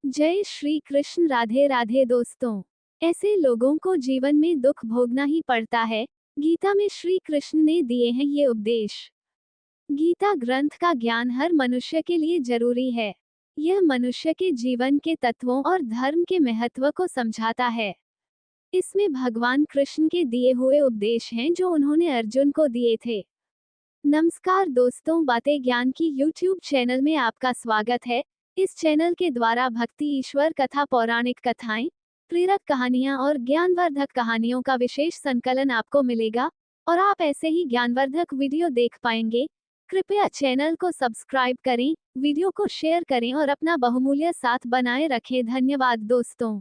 जय श्री कृष्ण। राधे राधे दोस्तों। ऐसे लोगों को जीवन में दुख भोगना ही पड़ता है। गीता में श्री कृष्ण ने दिए हैं ये उपदेश। गीता ग्रंथ का ज्ञान हर मनुष्य के लिए जरूरी है। यह मनुष्य के जीवन के तत्वों और धर्म के महत्व को समझाता है। इसमें भगवान कृष्ण के दिए हुए उपदेश हैं जो उन्होंने अर्जुन को दिए थे। नमस्कार दोस्तों, बातें ज्ञान की YouTube चैनल में आपका स्वागत है। इस चैनल के द्वारा भक्ति, ईश्वर कथा, पौराणिक कथाएं, प्रेरक कहानियां और ज्ञानवर्धक कहानियों का विशेष संकलन आपको मिलेगा और आप ऐसे ही ज्ञानवर्धक वीडियो देख पाएंगे। कृपया चैनल को सब्सक्राइब करें, वीडियो को शेयर करें और अपना बहुमूल्य साथ बनाए रखें। धन्यवाद दोस्तों।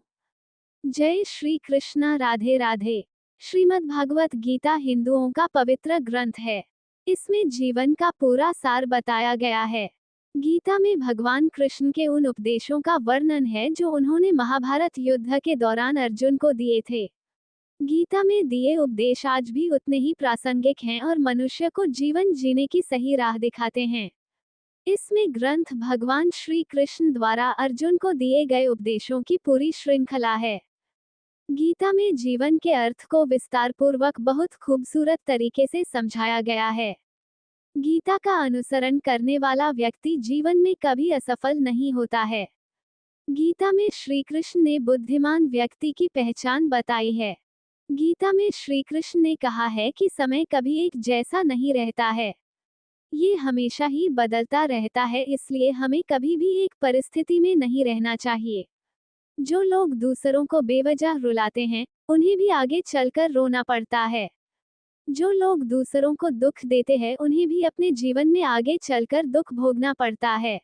जय श्री कृष्णा। राधे राधे। श्रीमद् भागवत गीता हिंदुओं का पवित्र ग्रंथ है। इसमें जीवन का पूरा सार बताया गया है। गीता में भगवान कृष्ण के उन उपदेशों का वर्णन है जो उन्होंने महाभारत युद्ध के दौरान अर्जुन को दिए थे। गीता में दिए उपदेश आज भी उतने ही प्रासंगिक हैं और मनुष्य को जीवन जीने की सही राह दिखाते हैं। इसमें ग्रंथ भगवान श्री कृष्ण द्वारा अर्जुन को दिए गए उपदेशों की पूरी श्रृंखला है। गीता में जीवन के अर्थ को विस्तारपूर्वक बहुत खूबसूरत तरीके से समझाया गया है। गीता का अनुसरण करने वाला व्यक्ति जीवन में कभी असफल नहीं होता है। गीता में श्री कृष्ण ने बुद्धिमान व्यक्ति की पहचान बताई है। गीता में श्री कृष्ण ने कहा है कि समय कभी एक जैसा नहीं रहता है, ये हमेशा ही बदलता रहता है, इसलिए हमें कभी भी एक परिस्थिति में नहीं रहना चाहिए। जो लोग दूसरों को बेवजह रुलाते हैं, उन्हें भी आगे चलकर रोना पड़ता है। जो लोग दूसरों को दुख देते हैं, उन्हें भी अपने जीवन में आगे चलकर दुख भोगना पड़ता है।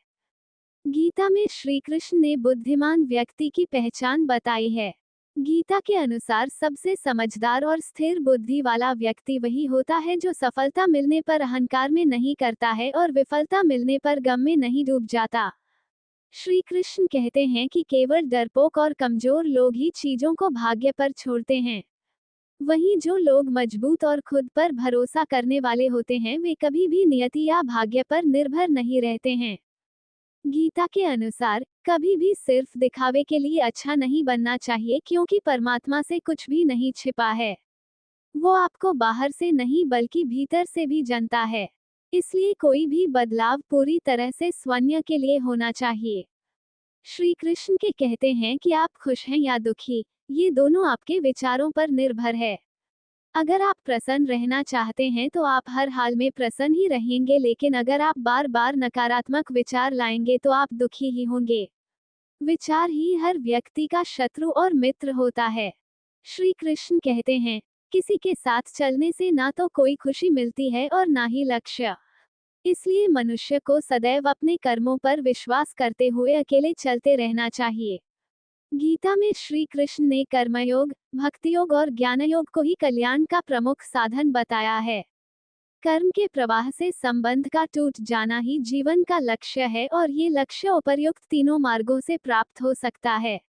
गीता में श्री कृष्ण ने बुद्धिमान व्यक्ति की पहचान बताई है। गीता के अनुसार सबसे समझदार और स्थिर बुद्धि वाला व्यक्ति वही होता है जो सफलता मिलने पर अहंकार में नहीं करता है और विफलता मिलने पर गम में नहीं डूब जाता। श्री कृष्ण कहते हैं कि केवल डरपोक और कमजोर लोग ही चीजों को भाग्य पर छोड़ते हैं। वहीं जो लोग मजबूत और खुद पर भरोसा करने वाले होते हैं, वे कभी भी नियति या भाग्य पर निर्भर नहीं रहते हैं। गीता के अनुसार कभी भी सिर्फ दिखावे के लिए अच्छा नहीं बनना चाहिए, क्योंकि परमात्मा से कुछ भी नहीं छिपा है। वो आपको बाहर से नहीं बल्कि भीतर से भी जानता है। इसलिए कोई भी बदलाव पूरी तरह से स्वयं के लिए होना चाहिए। श्री कृष्ण के कहते हैं कि आप खुश हैं या दुखी, ये दोनों आपके विचारों पर निर्भर है। अगर आप प्रसन्न रहना चाहते हैं तो आप हर हाल में प्रसन्न ही रहेंगे, लेकिन अगर आप बार बार नकारात्मक विचार लाएंगे तो आप दुखी ही होंगे। विचार ही हर व्यक्ति का शत्रु और मित्र होता है। श्री कृष्ण कहते हैं, किसी के साथ चलने से ना तो कोई खुशी मिलती है और ना ही लक्ष्य। इसलिए मनुष्य को सदैव अपने कर्मों पर विश्वास करते हुए अकेले चलते रहना चाहिए। गीता में श्री कृष्ण ने कर्मयोग, भक्तियोग और ज्ञानयोग को ही कल्याण का प्रमुख साधन बताया है। कर्म के प्रवाह से संबंध का टूट जाना ही जीवन का लक्ष्य है और ये लक्ष्य उपर्युक्त तीनों मार्गों से प्राप्त हो सकता है।